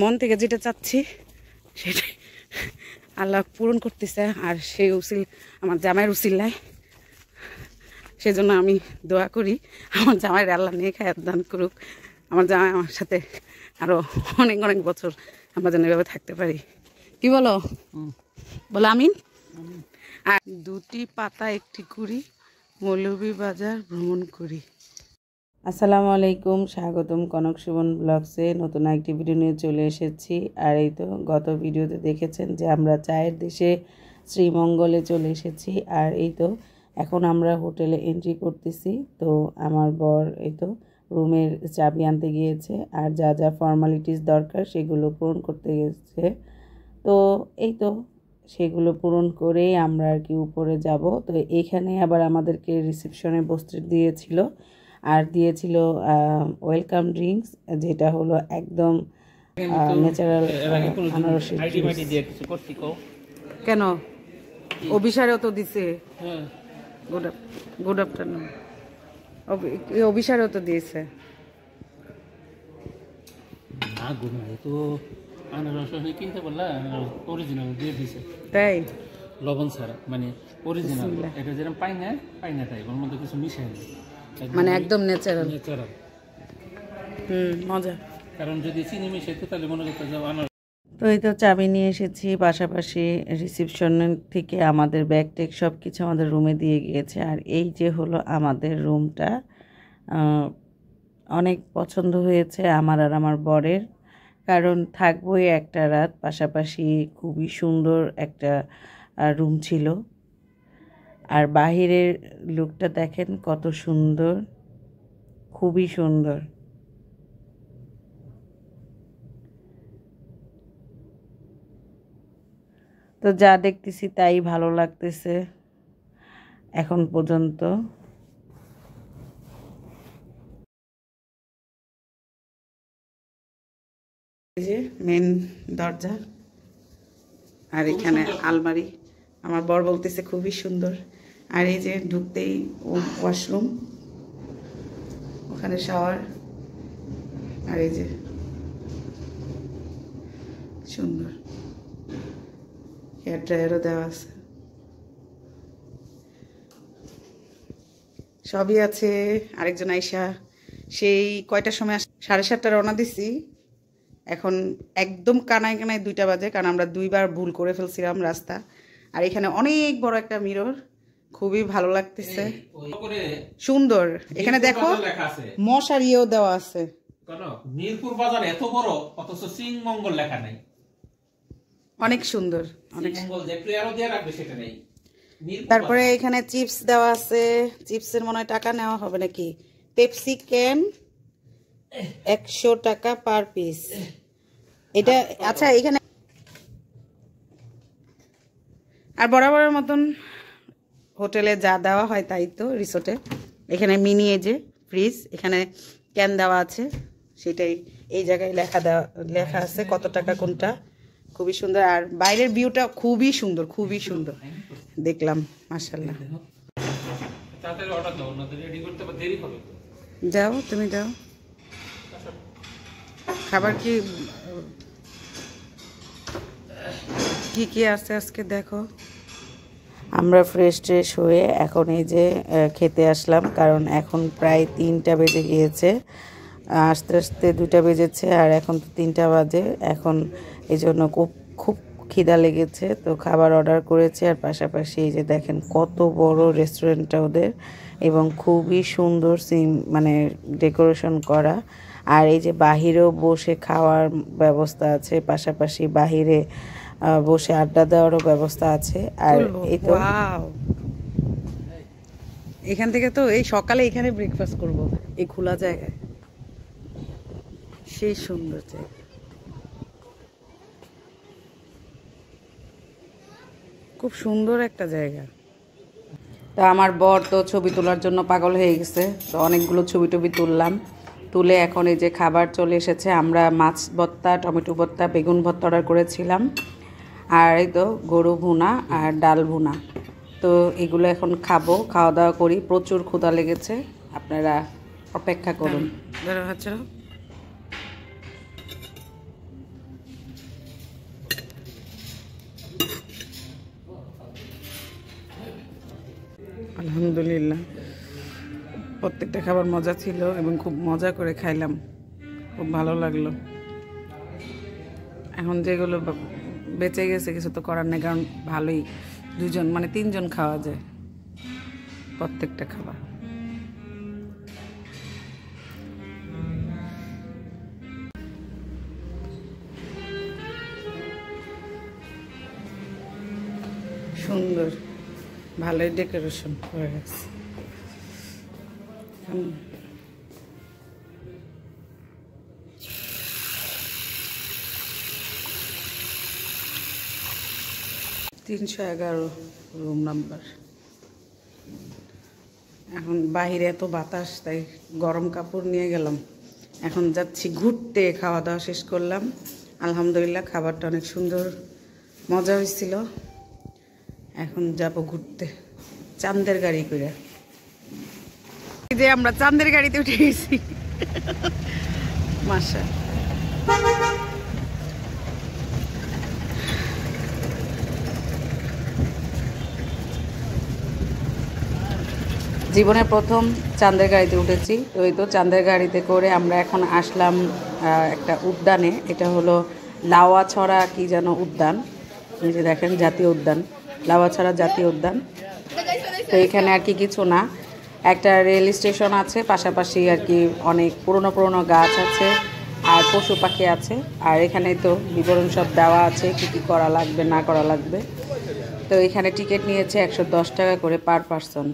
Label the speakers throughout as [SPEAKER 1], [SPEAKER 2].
[SPEAKER 1] মন থেকে যেটা চাচ্ছি সেটাই আল্লাহ পূরণ করতেছে। আর সেই উসিল আমার জামাইয়ের উসিল্লায়, সেজন্য আমি দোয়া করি আমার জামাইয়ের আল্লাহ নিয়ে খায়াত দান করুক। আমার জামাই আমার সাথে আরও অনেক অনেক বছর আমরা যেন এভাবে থাকতে পারি। কি বলো? বলো আমিন। আর 2টি পাতা 1টি কুড়ি, মৌলভীবাজার ভ্রমণ করি। আসসালামু আলাইকুম, স্বাগতম কনক সুমন ব্লগসে। নতুন একটি ভিডিও নিয়ে চলে এসেছি। আর এই তো গত ভিডিওতে দেখেছেন যে আমরা চায়ের দেশে শ্রীমঙ্গলে চলে এসেছি। আর এই তো এখন আমরা হোটেলে এন্ট্রি করতেছি। তো আমার বর এই তো রুমের চাবি আনতে গিয়েছে, আর যা যা ফর্মালিটিস দরকার সেগুলো পূরণ করতে গেছে। তো এই তো সেগুলো পূরণ করেই আমরা আর কি উপরে যাব। তো এইখানে আবার আমাদেরকে রিসেপশনে বসতে দিয়েছিল, আর দিয়েছিল ওয়েলকাম ড্রিঙ্কস, যেটা হলো একদম ন্যাচারাল আনারসের জুস। কেন অভিসারেও তো দিছে? Good afternoon. অভিসারেও তো দিয়েছে। তাই
[SPEAKER 2] লবণ ছাড়া, মানে অরিজিনাল। এটা যেরকম পাই না তাই ওর মধ্যে কিছু মিশায় না,
[SPEAKER 1] মানে একদম ন্যাচারাল। মজা।
[SPEAKER 2] কারণ যদি চিনি মিশাইতো তাহলে মনে করতে যাও আনারস।
[SPEAKER 1] তো এই তো চাবি নিয়ে এসেছি, পাশাপাশি রিসেপশনের থেকে আমাদের ব্যাগ টেক সব কিছু আমাদের রুমে দিয়ে গিয়েছে। আর এই যে হলো আমাদের রুমটা, অনেক পছন্দ হয়েছে আমার আর আমার বরের, কারণ থাকবোই একটা রাত। পাশাপাশি খুবই সুন্দর একটা রুম ছিল। আর বাহিরের লুকটা দেখেন কত সুন্দর, খুবই সুন্দর। তো যা দেখতেছি তাই ভালো লাগতেছে এখন পর্যন্ত। এই যে মেন দরজা, আর এখানে আলমারি। আমার বর বলতেছে খুবই সুন্দর। আর এই যে ঢুকতেই ওয়াশরুম, ওখানে শাওয়ার, আর এই যে সুন্দর হেয়ার ড্রায়ারও দেওয়া আছে, সবই আছে। আরেকজন আইসা সেই কয়টার সময় 7:30 রওনা দিছি, এখন একদম কানায় কানায় 2টা বাজে, কারণ আমরা 2বার ভুল করে ফেলছিলাম রাস্তা। আর এখানে অনেক বড় একটা মিরর, খুবই ভালো লাগতেছে, সুন্দর। এখানে দেখো মশারিও দেওয়া আছে।
[SPEAKER 2] মিরপুর বাজার এত বড়, অথচ শ্রীমঙ্গল লেখা নাই।
[SPEAKER 1] অনেক সুন্দর, অনেক
[SPEAKER 2] শ্রীমঙ্গল যে একটু আরো দিয়ে রাখবে সেটা নেই।
[SPEAKER 1] তারপরে এখানে চিপস দেওয়া আছে, চিপসের মনে হয় টাকা নেওয়া হবে নাকি। পেপসি ক্যান 100 টাকা পার পিস। এটা আচ্ছা, এখানে আর বরাবরের মতন হোটেলে যা দেওয়া হয় তাই তো রিসোর্টে। এখানে মিনি এজে ফ্রিজ, এখানে ক্যান দেওয়া আছে, সেটাই এই জায়গায় লেখা আছে কত টাকা কোনটা। খুবই সুন্দর। আর বাইরের ভিউটা খুবই সুন্দর, খুবই সুন্দর দেখলাম, মাশাআল্লাহ। দাও, তুমি দাও খাবার। কি কি আছে আজকে দেখো। আমরা ফ্রেশ ট্রেশ হয়ে এখন এই যে খেতে আসলাম, কারণ এখন প্রায় 3টা বেজে গিয়েছে। আস্তে আস্তে 2টা বেজেছে, আর এখন তো 3টা বাজে। এখন এই জন্য খুব খিদা লেগেছে, তো খাবার অর্ডার করেছে। আর পাশাপাশি এই যে দেখেন কত বড় রেস্টুরেন্টটা ওদের, এবং খুবই সুন্দর মানে ডেকোরেশন করা। আর এই যে বাহিরেও বসে খাওয়ার ব্যবস্থা আছে, পাশাপাশি বাহিরে বসে আড্ডা দেওয়ারও ব্যবস্থা আছে। আর এই তো এখান থেকে তো এই সকালে এখানে ব্রেকফাস্ট করব, এই খোলা জায়গায়। সেই সুন্দর জায়গা, খুব সুন্দর একটা জায়গা। তা আমার বর তো ছবি তোলার জন্য পাগল হয়ে গেছে, তো অনেকগুলো ছবি টবি তুলে এখন এই যে খাবার চলে এসেছে। আমরা মাছ ভর্তা, টমেটো ভর্তা, বেগুন ভর্তা অর্ডার করেছিলাম, আর এই তো গরু ভুনা আর ডাল ভুনা। তো এগুলো এখন খাবো, খাওয়া দাওয়া করি। প্রচুর ক্ষুধা লেগেছে, আপনারা অপেক্ষা করুন। প্রত্যেকটা খাবার মজা ছিল এবং খুব মজা করে খাইলাম, খুব ভালো লাগলো। এখন যেগুলো বেঁচে গেছে কিছু তো করার নেই, কারণ ভালোই 2জন মানে 3জন খাওয়া যায় প্রত্যেকটা খাবার। সুন্দর, ভালোই ডেকোরেশন করে গেছে। $311 রুম নাম্বার। এখন বাইরে এত বাতাস, তাই গরম কাপড় নিয়ে গেলাম। এখন যাচ্ছি ঘুরতে। খাওয়া দাওয়া শেষ করলাম, আলহামদুলিল্লাহ খাবারটা অনেক সুন্দর, মজা হয়েছিল। এখন যাব ঘুরতে চাঁদের গাড়ি করে। এই যে আমরা চাঁদের গাড়িতে উঠে গেছি। মাশা জীবনে প্রথম চাঁদের গাড়িতে উঠেছি। তো এই তো চাঁদের গাড়িতে করে আমরা এখন আসলাম একটা উদ্যানে। এটা হলো লাওয়াছড়া কি যেন উদ্যান, এই যে দেখেন জাতীয় উদ্যান, লাওয়াছড়া জাতীয় উদ্যান। তো এখানে আর কি কিছু না, একটা রেল স্টেশন আছে, পাশাপাশি আর কি অনেক পুরনো পুরনো গাছ আছে আর পশু পাখি আছে। আর এখানে তো বিবরণ সব দেওয়া আছে, কী কী করা লাগবে না করা লাগবে। তো এখানে টিকিট নিয়েছে 110 টাকা করে পার পারসন।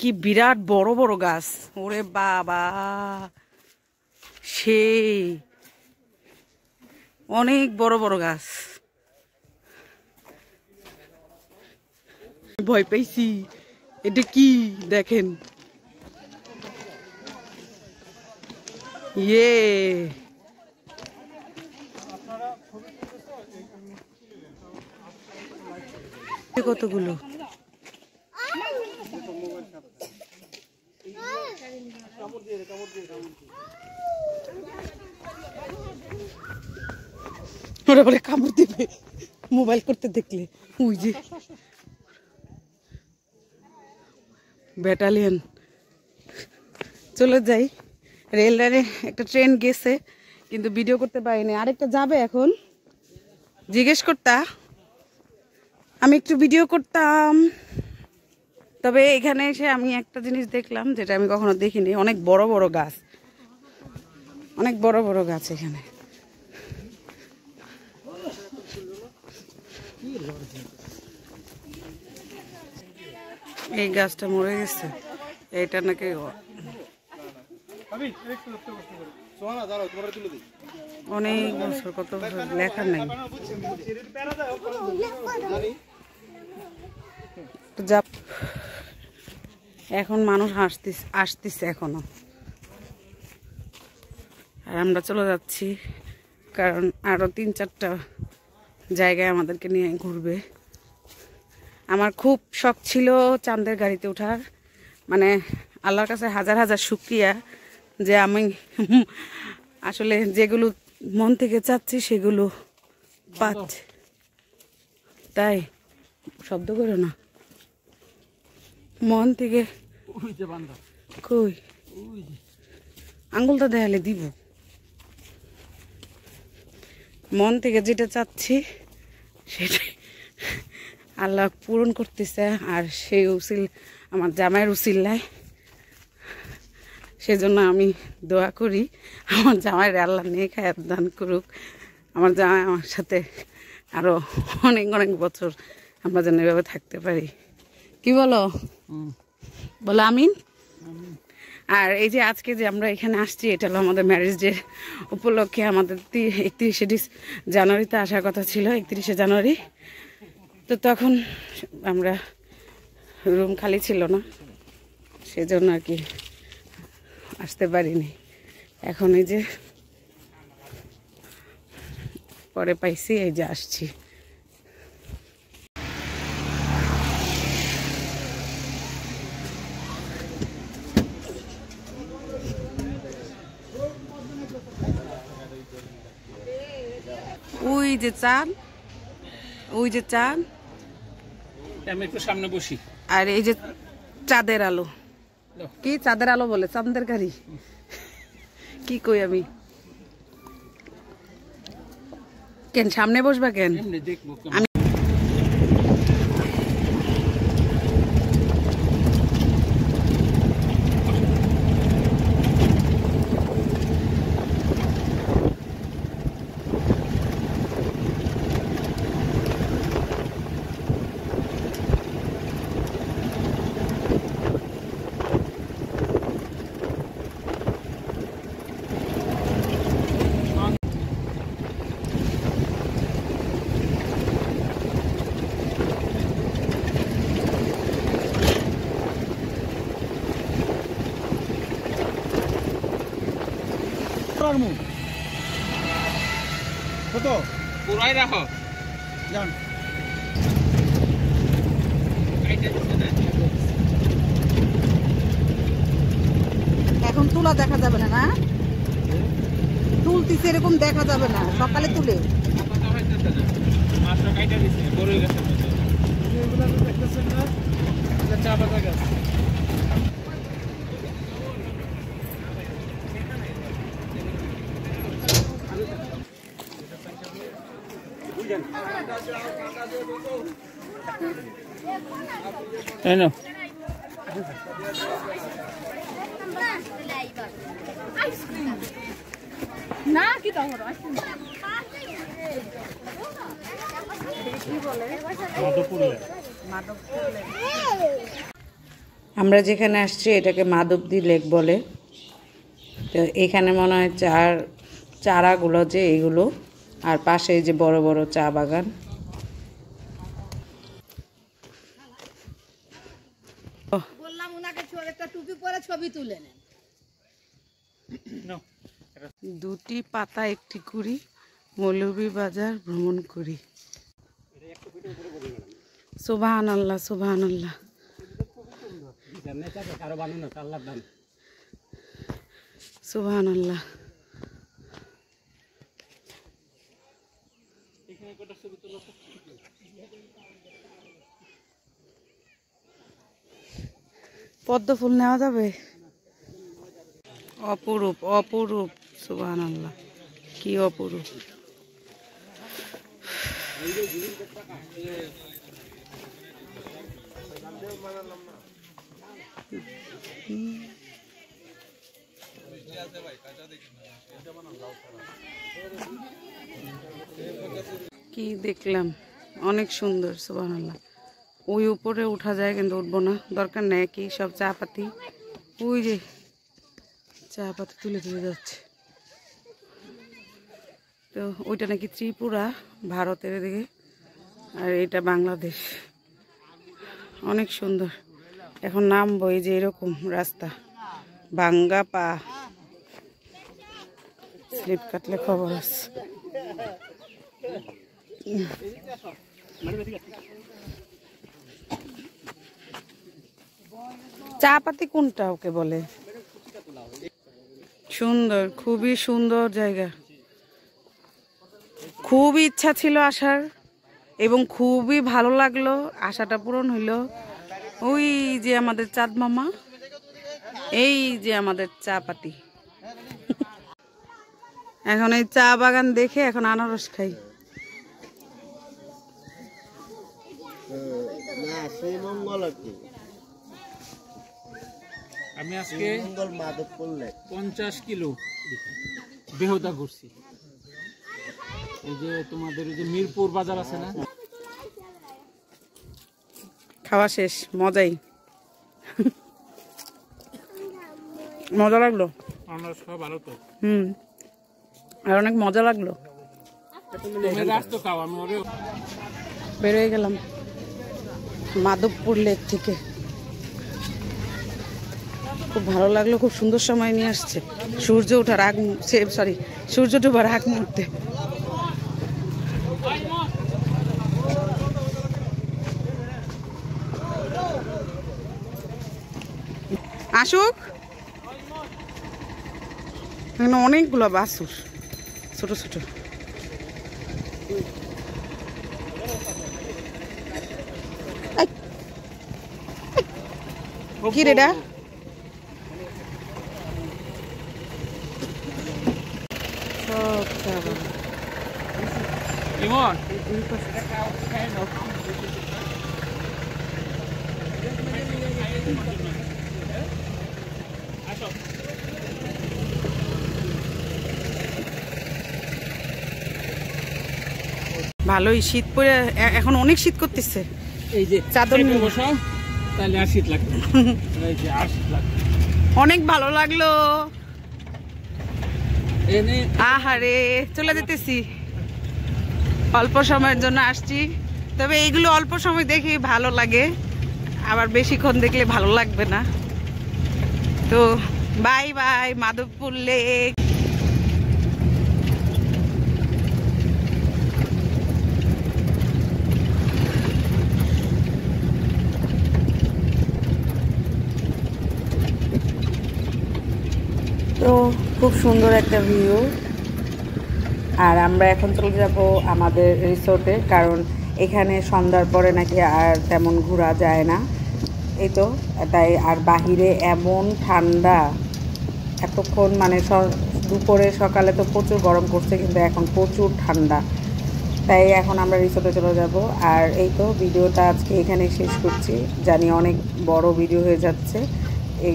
[SPEAKER 1] কি বিরাট বড় বড় গাছ, ওরে বাবা, সেই অনেক বড় বড় গাছ। ভয় পাইছি। এটা কি দেখেন, ইয়ে কতগুলো ওরা বলে কামড় দিবে মোবাইল করতে দেখলে। ওই যে ব্যাটালিয়ন, চলে যাই। রেল লাইনে একটা ট্রেন গেছে, কিন্তু ভিডিও করতে পারিনি। আরেকটা যাবে এখন, জিজ্ঞেস করতা আমি একটু ভিডিও করতাম। তবে এখানে এসে আমি একটা জিনিস দেখলাম যেটা আমি কখনো দেখিনি, অনেক বড় বড় গাছ, অনেক বড় বড় গাছ এখানে। এই গাছটা মরে গেছে, এটা নাকি অনেক বছর, কত বছর লেখা নাই। এখন মানুষ আসতেছে এখনো, আর আমরা চলে যাচ্ছি, কারণ আরো 3-4টা জায়গায় আমাদেরকে নিয়ে ঘুরবে। আমার খুব শখ ছিল চাঁদের গাড়িতে ওঠার, মানে আল্লাহর কাছে হাজার হাজার শুকরিয়া যে আমি আসলে যেগুলো মন থেকে চাচ্ছি সেগুলো পাচ্ছি। তাই শব্দ করো না, মন থেকে কই আঙ্গুলটা দেখালে দিব। মন থেকে যেটা চাচ্ছি সেটাই আল্লাহ পূরণ করতেছে। আর সেই উসিল আমার জামাইয়ের উসিল্লায়, সেজন্য আমি দোয়া করি আমার জামাইয়ের আল্লাহ নেক হায়াত দান করুক। আমার জামাই আমার সাথে আরো অনেক অনেক বছর আমরা যেন এভাবে থাকতে পারি। কি বলো, বলো আমিন। আর এই যে আজকে যে আমরা এখানে আসছি, এটা হলো আমাদের ম্যারেজ ডে উপলক্ষে। আমাদের 31শে জানুয়ারিতে আসার কথা ছিল, 31শে জানুয়ারি। তো তখন আমরা রুম খালি ছিল না, সেজন্য আর কি আসতে পারিনি। এখন এই যে পরে পাইছি, এই যে আসছি। ওই যে চাঁদ, ওই যে চাঁদ,
[SPEAKER 2] আমি একটু সামনে বসি।
[SPEAKER 1] আর এই যে চাঁদের আলো, কি চাঁদের আলো বলে, চাঁদের গাড়ি কি কই আমি। কেন সামনে বসবা কেন? আমি
[SPEAKER 3] কত পুরাই রাখো জান
[SPEAKER 1] এখন তুলা দেখা যাবে না, না তুলতিছে এরকম দেখা যাবে না, সকালে তুলে
[SPEAKER 3] দেখতেছেন না, চা পাতা গাছ।
[SPEAKER 4] না কি তখন
[SPEAKER 1] আমরা যেখানে আসছি এটাকে মাধবদী লেক বলে। তো এখানে মনে হয় চারাগুলো যে এইগুলো, আর পাশে এই যে বড় বড় চা বাগান।
[SPEAKER 4] বললাম ওনাকে একটা টুপি পরে ছবি তুলে নেন।
[SPEAKER 1] দুটি পাতা একটি কুড়ি, মৌলভীবাজার ভ্রমণ করি। সুবহানাল্লাহ সুবহানাল্লাহ। সুবহানাল্লাহ। পদ্ম ফুল নেওয়া যাবে? অপরূপ অপরূপ, সুবহানাল্লাহ কি অপরূপ। কি দেখলাম, অনেক সুন্দর, সুবহানাল্লাহ। ওই উপরে উঠা যায় কিন্তু উঠবো না, দরকার নেই। কি সব চা পাতি, ওই যে চা পাতি তুলে তুলে যাচ্ছে। তো ওইটা নাকি ত্রিপুরা, ভারতের দিকে, আর এটা বাংলাদেশ। অনেক সুন্দর। এখন নামবো, এই যে এরকম রাস্তা, ভাঙ্গা পা, স্লিপ কাটলে খবর আছে। চা পাতি কোনটা ওকে বলে? সুন্দর, খুবই সুন্দর জায়গা। খুব ইচ্ছা ছিল আসার এবং খুবই ভালো লাগলো, আশাটা পূরণ হইল। ওই যে আমাদের চাঁদ মামা, এই যে আমাদের চা পাতি। এখন এই চা বাগান দেখে এখন আনারস খাই।
[SPEAKER 2] আমি আজকে 50 কিলো বেহুদা ঘুরছি। এই যে তোমাদের ওই যে মিরপুর বাজার আছে না,
[SPEAKER 1] খাওয়া শেষ, মজাই মজা লাগলো।
[SPEAKER 2] আমরা সব ভালো তো।
[SPEAKER 1] আর অনেক মজা লাগলো।
[SPEAKER 2] তুমি রাস্তা খাও, আমি ওরে
[SPEAKER 1] বেরোয় গেলাম মাধবপুর লেক থেকে। খুব ভালো লাগলো, খুব সুন্দর সময় নিয়ে আসছে। সূর্য ওঠার আগ, সরি সূর্য ডোবার আগ মুহূর্তে। আসুক, এখানে অনেকগুলো বাছুর, ছোট ছোট। কি রে, সব চা বাগান।
[SPEAKER 2] ইমন
[SPEAKER 1] ভালোই শীত পড়ে এখন অনেক শীত করতেছে।
[SPEAKER 2] এই যে
[SPEAKER 1] চাদর
[SPEAKER 2] চাদর
[SPEAKER 1] নিয়ে
[SPEAKER 2] বসাও, তাহলে আর শীত লাগবে না। এই যে আর শীত লাগবে না।
[SPEAKER 1] অনেক ভালো লাগলো।
[SPEAKER 2] এনে
[SPEAKER 1] আহারে চলে যেতেছি, অল্প সময়ের জন্য আসছি, তবে এইগুলো অল্প সময় দেখে ভালো লাগে, আবার বেশিক্ষণ দেখলে ভালো লাগবে না। তো বাই বাই মাধবপুর লেক। তো খুব সুন্দর একটা ভিউ। আর আমরা এখন চলে যাব আমাদের রিসোর্টে, কারণ এখানে সন্ধ্যার পরে নাকি আর তেমন ঘোরা যায় না। এই তো তাই, আর বাহিরে এমন ঠান্ডা, এতক্ষণ মানে দুপুরে সকালে তো প্রচুর গরম করছে, কিন্তু এখন প্রচুর ঠান্ডা, তাই এখন আমরা রিসোর্টে চলে যাব। আর এই তো ভিডিওটা আজকে এখানেই শেষ করছি, জানি অনেক বড় ভিডিও হয়ে যাচ্ছে।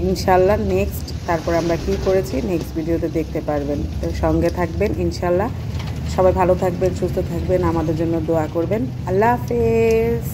[SPEAKER 1] ইনশাল্লাহ নেক্সট তারপরে আমরা কি করেছি নেক্সট ভিডিওতে দেখতে পারবেন। তো সঙ্গে থাকবেন ইনশাল্লাহ। সবাই ভালো থাকবেন, সুস্থ থাকবেন, আমাদের জন্য দোয়া করবেন। আল্লাহ হাফেজ।